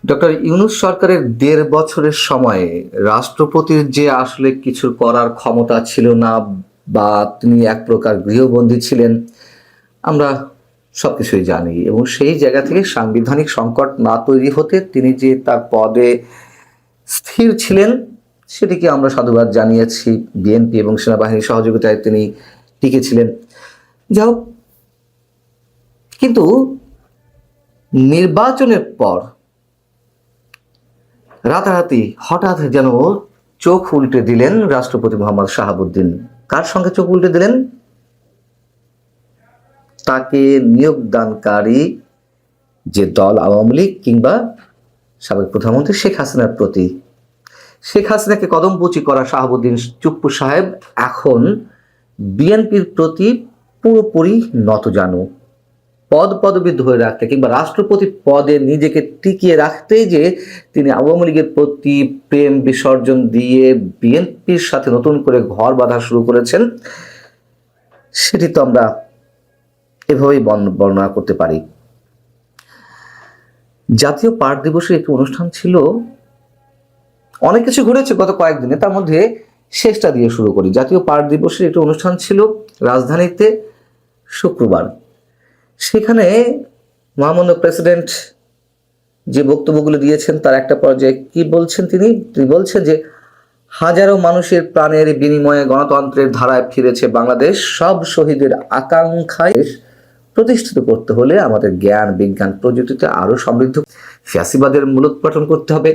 Doctor Yunus সরকারের ১.৫ বছরের সময়ে রাষ্ট্রপতির যে আসলে কিছু করার ক্ষমতা ছিল না বা তিনি এক প্রকার গৃহবন্দী ছিলেন, আমরা সবকিছুই জানি। এবং সেই জায়গা থেকে সাংবিধানিক সংকট না তৈরি হতে তিনি যে তার পদে স্থির ছিলেন, সেটিকে আমরা সাধুবাদ জানিয়েছি। বিএনপি এবং সেনাবাহিনীর সহযোগিতায় তিনি টিকেছিলেন। যাই হোক, কিন্তু নির্বাচনের পর রাতারাতি হঠাৎ যেন চোখ উল্টে দিলেন রাষ্ট্রপতি মোহাম্মদ শাহাবুদ্দিন। কার সঙ্গে চোখ উল্টে দিলেন? তাকে নিয়োগদানকারী যে দল আওয়ামী লীগ কিংবা সাবেক প্রধানমন্ত্রী শেখ হাসিনার প্রতি। শেখ হাসিনাকে কদমবুচি করা শাহাবুদ্দিন চুপ্পু সাহেব এখন বিএনপির প্রতি পুরোপুরি নতজানু। পদ পদবি ধরে রাখতে কিংবা রাষ্ট্রপতি পদে নিজেকে টিকিয়ে রাখতেই যে তিনি আওয়ামী লীগের প্রতি প্রেম বিসর্জন দিয়ে বিএনপির সাথে নতুন করে ঘর বাঁধা শুরু করেছেন, সেটি তো আমরা এভাবেই বর্ণনা করতে পারি। জাতীয় পাট দিবসের একটি অনুষ্ঠান ছিল, অনেক কিছু ঘটেছে গত কয়েকদিনে, তার মধ্যে শেষটা দিয়ে শুরু করি। জাতীয় পাট দিবসের একটি অনুষ্ঠান ছিল রাজধানীতে শুক্রবার। সেখানে মহামান্য প্রেসিডেন্ট যে বক্তব্যগুলো দিয়েছেন তার একটা পর্যায়ে কি বলছেন তিনি বলছেন যে হাজারো মানুষের প্রাণের বিনিময়ে গণতন্ত্রের ধারায় ফিরেছে বাংলাদেশ। সব শহীদের আকাঙ্ক্ষায় প্রতিষ্ঠিত করতে হলে আমাদের জ্ঞান বিজ্ঞান প্রযুক্তিতে আরো সমৃদ্ধ, ফ্যাসিবাদের মূলোৎপাটন করতে হবে।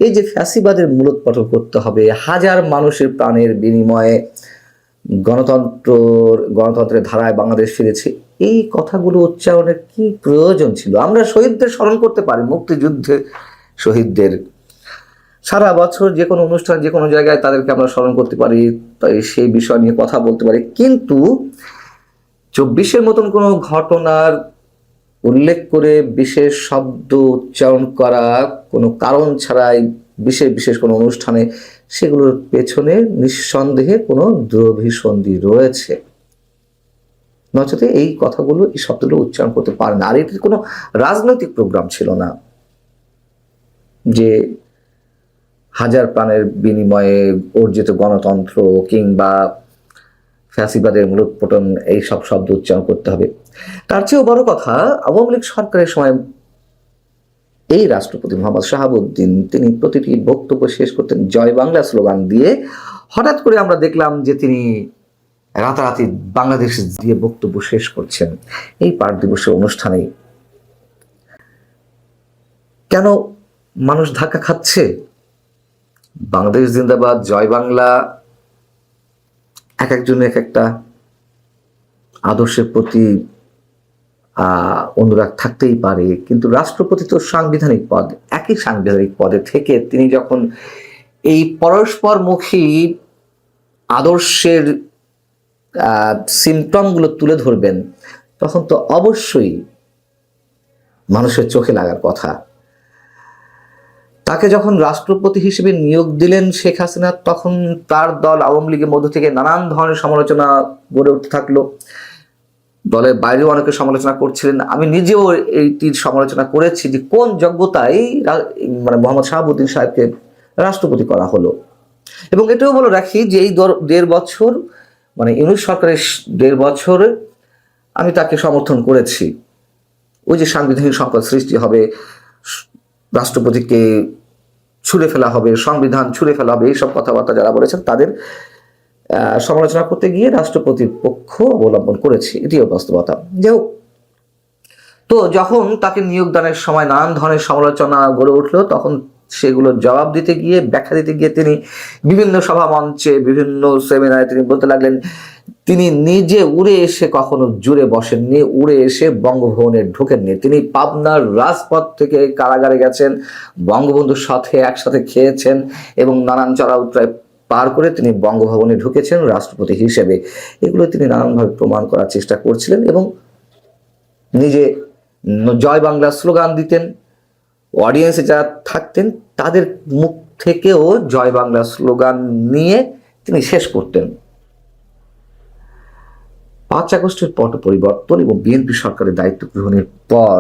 এই যে ফ্যাসিবাদের মূলোৎপাটন করতে হবে, হাজার মানুষের প্রাণের বিনিময়ে গণতন্ত্রের ধারায় বাংলাদেশ ফিরেছে, এই কথাগুলো উচ্চারণের কি প্রয়োজন ছিল? আমরা শহীদদের স্মরণ করতে পারি, মুক্তিযুদ্ধে শহীদদের, সারা বছর যে কোনো অনুষ্ঠান যে কোনো জায়গায় তাদেরকে আমরা স্মরণ করতে পারি, তাই সেই বিষয় নিয়ে কথা বলতে পারি। কিন্তু ২৪-এর মতন কোনো ঘটনার উল্লেখ করে বিশেষ শব্দ উচ্চারণ করা কোনো কারণ ছাড়াই বিশেষ বিশেষ কোনো অনুষ্ঠানে, সেগুলোর পেছনে নিঃসন্দেহে কোনো দ্রভিসন্ধি রয়েছে। নচেত এই কথাগুলো, এই শব্দগুলো উচ্চারণ করতে পারে না। আর এটির কোনো রাজনৈতিক প্রোগ্রাম ছিল না যে হাজার প্রাণের বিনিময়ে অর্জিত গণতন্ত্র কিংবা ফ্যাসিবাদের মূলোৎপাটন এইসব শব্দ উচ্চারণ করতে হবে। তার চেয়েও বড় কথা, আওয়ামী লীগ সরকারের সময় এই রাষ্ট্রপতি মোহাম্মদ শাহাবুদ্দিন তিনি প্রতিটি বক্তব্য শেষ করতেন জয় বাংলা স্লোগান দিয়ে। হঠাৎ করে আমরা দেখলাম যে তিনি রাতারাতি বাংলাদেশ দিয়ে বক্তব্য শেষ করছেন এই পাট দিবসের অনুষ্ঠানেই। কেন মানুষ ধাক্কা খাচ্ছে? বাংলাদেশ জিন্দাবাদ, জয় বাংলা, এক একজনের এক একটা আদর্শের প্রতি অনুরাগ থাকতেই পারে, কিন্তু রাষ্ট্রপতি তো সাংবিধানিক পদ। একই সাংবিধানিক পদে থেকে তিনি যখন এই পরস্পরমুখী আদর্শের সিমটমগুলো তুলে ধরবেন, তখন তো অবশ্যই মানুষের চোখে লাগার কথা। তাকে যখন রাষ্ট্রপতি হিসেবে নিয়োগ দিলেন শেখ হাসিনা, তখন তার দল আওয়ামী লীগের মধ্য থেকে নানান ধরনের সমালোচনা গড়ে উঠতে থাকলো। দলের বাইরেও অনেকে সমালোচনা করছিলেন, আমি নিজেও এইটির সমালোচনা করেছি যে কোন যোগ্যতায় মানে মোহাম্মদ শাহাবুদ্দিন সাহেবকে রাষ্ট্রপতি করা হলো। এবং এটাও বলে রাখি যে এই ১.৫ বছর মানে ইউনূস সরকারের ১.৫ বছরে আমি তাকে সমর্থন করেছি। ওই যে সাংবিধানিক সংকট সৃষ্টি হবে, রাষ্ট্রপতিকে ছুঁড়ে ফেলা হবে, সংবিধান ছুঁড়ে ফেলা হবে, এইসব কথাবার্তা যারা বলেছেন তাদের সমালোচনা করতে গিয়ে রাষ্ট্রপতির পক্ষ অবলম্বন করেছি, এটিও বাস্তবতা। যাই হোক, তো যখন তাকে নিয়োগদানের সময় নানান ধরনের সমালোচনা গড়ে উঠলো, তখন সেগুলোর জবাব দিতে গিয়ে, ব্যাখ্যা দিতে গিয়ে তিনি বিভিন্ন সভা মঞ্চে, বিভিন্ন সেমিনারে তিনি বলতে লাগলেন তিনি নিজে উড়ে এসে কখনো জুড়ে বসেননি, উড়ে এসে বঙ্গভবনে ঢোকেননি। তিনি পাবনার রাজপথ থেকে কারাগারে গেছেন, বঙ্গবন্ধুর সাথে একসাথে খেয়েছেন এবং নানান চড়া উতরায় পার করে তিনি বঙ্গভবনে ঢুকেছেন রাষ্ট্রপতি হিসেবে। এগুলো তিনি নানানভাবে প্রমাণ করার চেষ্টা করছিলেন এবং নিজে জয় বাংলা স্লোগান দিতেন। অডিয়েন্সে যারা থাকতেন তাদের মুখ থেকেও জয় বাংলা স্লোগান নিয়ে তিনি শেষ করতেন। ৫ আগস্টের পট পরিবর্তন এবং বিএনপি সরকারের দায়িত্ব গ্রহণের পর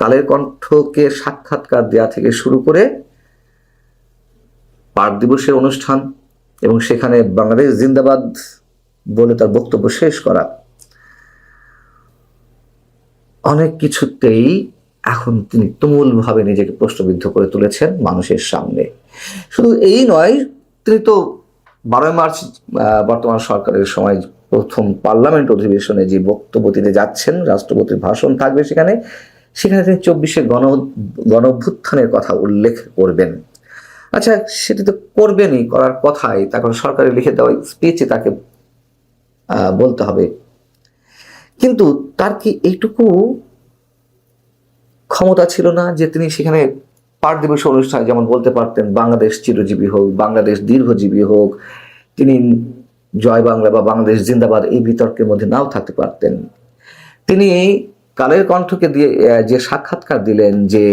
কালের কণ্ঠকে সাক্ষাৎকার দেয়া থেকে শুরু করে পাক দিবসের অনুষ্ঠান এবং সেখানে বাংলাদেশ জিন্দাবাদ বলে তার বক্তব্য শেষ করা, অনেক কিছুতেই এখন তিনি তুমুলভাবে নিজেকে প্রশ্নবিদ্ধ করে তুলেছেন মানুষের সামনে। শুধু এই নয়, তিনি তো 12 মার্চ বর্তমান সরকারের সময় প্রথম পার্লামেন্ট অধিবেশনে যে বক্তব্য দিতে যাচ্ছেন, রাষ্ট্রপতির ভাষণ থাকবে সেখানে তিনি 24-এর গণ অভ্যুত্থানের কথা উল্লেখ করবেন। আচ্ছা, সেটি তো করবেনই, করার কথাই, তারপর সরকারে লিখে দেওয়া স্পিচে তাকে বলতে হবে। কিন্তু তার কি এইটুকু ক্ষমতা ছিল না যে তিনি সেখানে পাক দিবস অনুষ্ঠানে যেমন বলতে পারতেন বাংলাদেশ চিরজীবী হোক, বাংলাদেশ দীর্ঘজীবী হোক, তিনি জয় বাংলা বা বাংলাদেশ জিন্দাবাদ এই বিতর্কের মধ্যে নাও থাকতে পারতেন। তিনি কালের কণ্ঠকে দিয়ে যে সাক্ষাৎকার দিলেন যে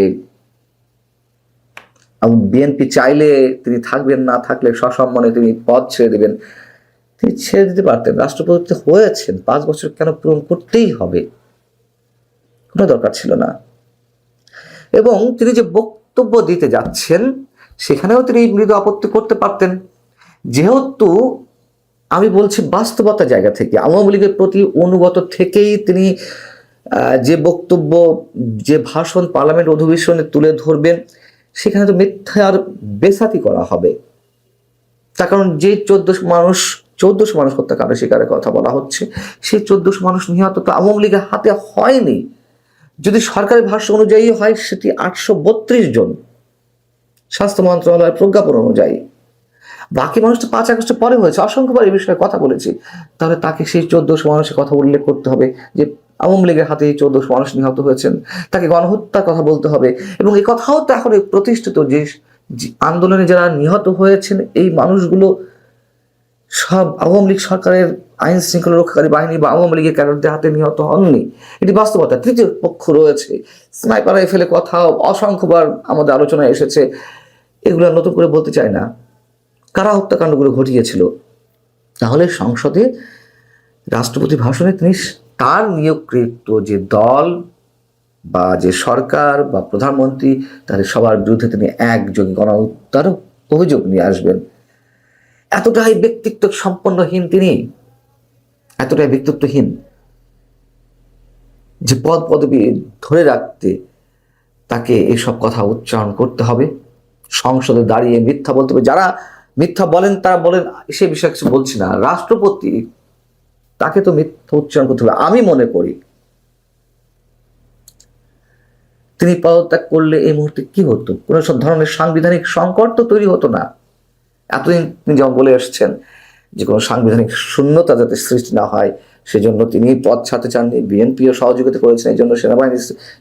বিএনপি চাইলে তিনি থাকবেন, না থাকলে সসম্মানে তিনি পদ ছেড়ে দেবেন, তিনি ছেড়ে দিতে পারতেন। রাষ্ট্রপতি হয়েছেন, 5 বছর কেন পূরণ করতেই হবে? কোনো দরকার ছিল না। এবং তিনি যে বক্তব্য দিতে যাচ্ছেন সেখানেও তিনি মৃদু আপত্তি করতে পারতেন। যেহেতু আমি বলছি বাস্তবতা জায়গা থেকে, আওয়ামী লীগের প্রতি অনুগত থেকেই তিনি যে বক্তব্য, যে ভাষণ পার্লামেন্ট অধিবেশনে তুলে ধরবেন সেখানে তো মিথ্যার বেসাতি করা হবে। তার কারণ যে 1400 মানুষ হত্যাকাণ্ডের শিকারের কথা বলা হচ্ছে, সেই 1400 মানুষ নিহত তো আওয়ামী লীগের হাতে হয়নি। যদি সরকারি ভাষ্য অনুযায়ী হয় সেটি 832 জন, স্বাস্থ্য মন্ত্রণালয়ের প্রজ্ঞাপন অনুযায়ী। বাকি মানুষ তো 5 আগস্টের পরে হয়েছে, অসংখ্যবার এই বিষয়ে কথা বলেছি। তাহলে তাকে সেই 1400 মানুষের কথা উল্লেখ করতে হবে যে আওয়ামী লীগের হাতে 1400 মানুষ নিহত হয়েছেন, তাকে গণহত্যার কথা বলতে হবে। এবং এই কথাও তো এখন প্রতিষ্ঠিত যে আন্দোলনে যারা নিহত হয়েছেন এই মানুষগুলো সব আওয়ামী লীগ সরকারের আইন শৃঙ্খলা রক্ষাকারী বাহিনী বা আওয়ামী লীগের ক্যাডারদের হাতে নিহত হননি। এটি বাস্তবতা। তৃতীয় পক্ষ রয়েছে, স্নাইপার রাইফেলে কথা অসংখ্যবার আমাদের আলোচনায় এসেছে, এগুলো নতুন করে বলতে চাই না। কারা হত্যাকাণ্ডগুলো ঘটিয়েছিল? তাহলে সংসদে রাষ্ট্রপতি ভাষণে তিনি তার নিয়োগকৃত যে দল বা যে সরকার বা প্রধানমন্ত্রী তাদের সবার বিরুদ্ধে তিনি একযোগে গণহত্যার অভিযোগ নিয়ে আসবেন। এতটাই ব্যক্তিত্ব সম্পন্নহীন তিনি, এতটাই ব্যক্তিত্বহীন যে পদ পদবি ধরে রাখতে তাকে এসব কথা উচ্চারণ করতে হবে, সংসদে দাঁড়িয়ে মিথ্যা বলতে হবে। যারা মিথ্যা বলেন তারা বলেন, সে বিষয়ে কিছু বলছি না। রাষ্ট্রপতি, তাকে তো মিথ্যা উচ্চারণ করতে হবে। আমি মনে করি তিনি পদত্যাগ করলে এই মুহূর্তে কি হতো? কোনো ধরনের সাংবিধানিক সংকট তো তৈরি হতো না। এতদিন তিনি যেমন বলে আসছেন যে কোনো সাংবিধানিক শূন্যতা যাতে সৃষ্টি না হয় সেজন্য তিনি পদ ছাড়তে চাননি। বিএনপিও সহযোগিতা করেছেন, এই জন্য সেনাবাহিনী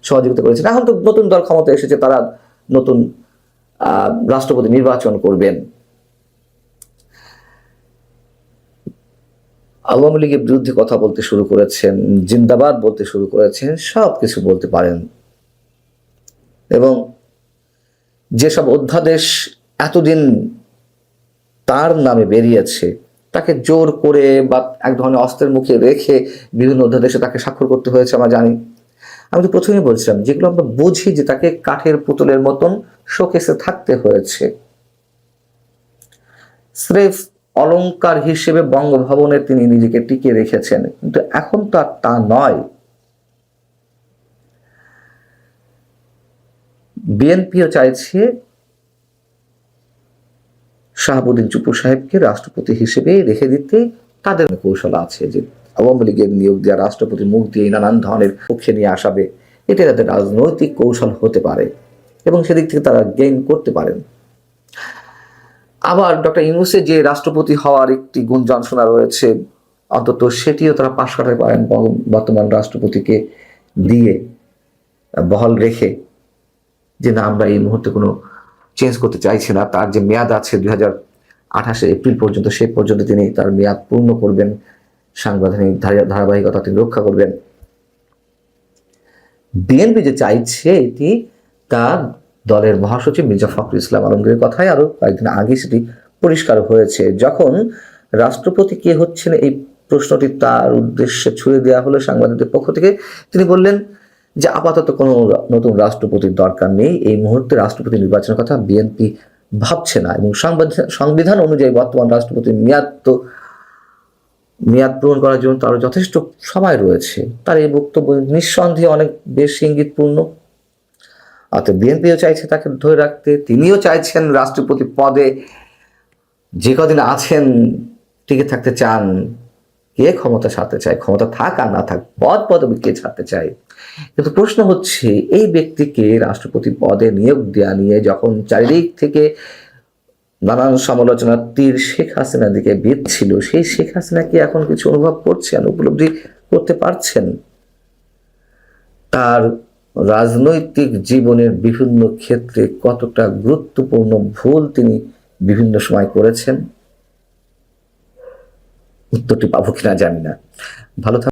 সহযোগিতা করেছেন। এখন তো নতুন দল ক্ষমতা এসেছে, তারা নতুন রাষ্ট্রপতি নির্বাচন করবেন। আওয়ামী লীগের বিরুদ্ধে কথা বলতে শুরু করেছেন, জিন্দাবাদ বলতে শুরু করেছেন, সব কিছু বলতে পারেন। এবং যেসব অধ্যাদেশ এতদিন তার নামে বেরিয়েছে তাকে জোর করে বা এক ধরনের অস্ত্রের মুখে রেখে বিভিন্ন অধ্যাদেশে তাকে স্বাক্ষর করতে হয়েছে, আমরা জানি। আমি তো প্রথমেই বলছিলাম যেগুলো আমরা বুঝি যে তাকে কাঠের পুতুলের মতন শোকেসে থাকতে হয়েছে। স্রেফ অলংকার হিসেবে বঙ্গভবনে তিনি নিজেকে টিকিয়ে রেখেছেন, কিন্তু এখন তো আর তা নয়। বিএনপিও চাইছে শাহাবুদ্দিন চুপু সাহেবকে রাষ্ট্রপতি হিসেবে রেখে দিতে। তাদের কৌশল আছে যে আওয়ামী লীগের নিয়োগ দেওয়া রাষ্ট্রপতি মুখ দিয়ে নানান ধরনের পক্ষে নিয়ে আসাবে। এটা তাদের রাজনৈতিক কৌশল হতে পারে এবং সেদিক থেকে তারা গেইন করতে পারেন। আবার ডক্টর ইউনূসের যে রাষ্ট্রপতি হওয়ার একটি গুঞ্জন শোনা রয়েছে, অন্তত সেটিও তারা পাশ কাটাতে পারেন বর্তমান রাষ্ট্রপতিকে দিয়ে, বহাল রেখে, যে না আমরা এই মুহূর্তে কোনো চেঞ্জ করতে চাইছি না। তার যে মেয়াদ আছে 2028 এপ্রিল পর্যন্ত, সে পর্যন্ত তিনি তার মেয়াদ পূর্ণ করবেন, সাংবিধানিক ধারাবাহিকতা তিনি রক্ষা করবেন। বিএনপি যে চাইছে এটি তার দলের মহাসচিব মির্জা ফখরুল ইসলাম আলমগীরের কথাই আরো কয়েকদিন আগে সেটি পরিষ্কার হয়েছে। যখন রাষ্ট্রপতি কে হচ্ছেন এই প্রশ্নটি তার উদ্দেশ্যে ছুড়ে দেওয়া হলো সাংবাদিকদের পক্ষ থেকে, তিনি বললেন যে আপাতত কোনো নতুন রাষ্ট্রপতির দরকার নেই, এই মুহূর্তে রাষ্ট্রপতি নির্বাচনের কথা বিএনপি ভাবছে না, এবং সংবিধান অনুযায়ী বর্তমান রাষ্ট্রপতির মেয়াদ পূরণ করার জন্য তার যথেষ্ট সময় রয়েছে। তার এই বক্তব্য নিঃসন্দেহে অনেক বেশি ইঙ্গিতপূর্ণ। অর্থাৎ বিএনপিও চাইছে তাকে ধরে রাখতে, তিনিও চাইছেন রাষ্ট্রপতি পদে যে কদিন আছেন টিকে থাকতে চান। কে ক্ষমতা ছাড়তে চায়, ক্ষমতা থাক আর না থাক, পদবি কে ছাড়তে চায়? কিন্তু প্রশ্ন হচ্ছে, এই ব্যক্তিকে রাষ্ট্রপতি পদে নিয়োগ দেওয়া নিয়ে যখন চারিদিক থেকে নানান সমালোচনার তীর শেখ হাসিনার দিকে বিঁধছিল, সেই শেখ হাসিনা কি এখন কিছু অনুভব করছেন, উপলব্ধি করতে পারছেন তার রাজনৈতিক জীবনের বিভিন্ন ক্ষেত্রে কতটা গুরুত্বপূর্ণ ভুল তিনি বিভিন্ন সময় করেছেন? উত্তরটি পাবো কিনা জানি না। ভালো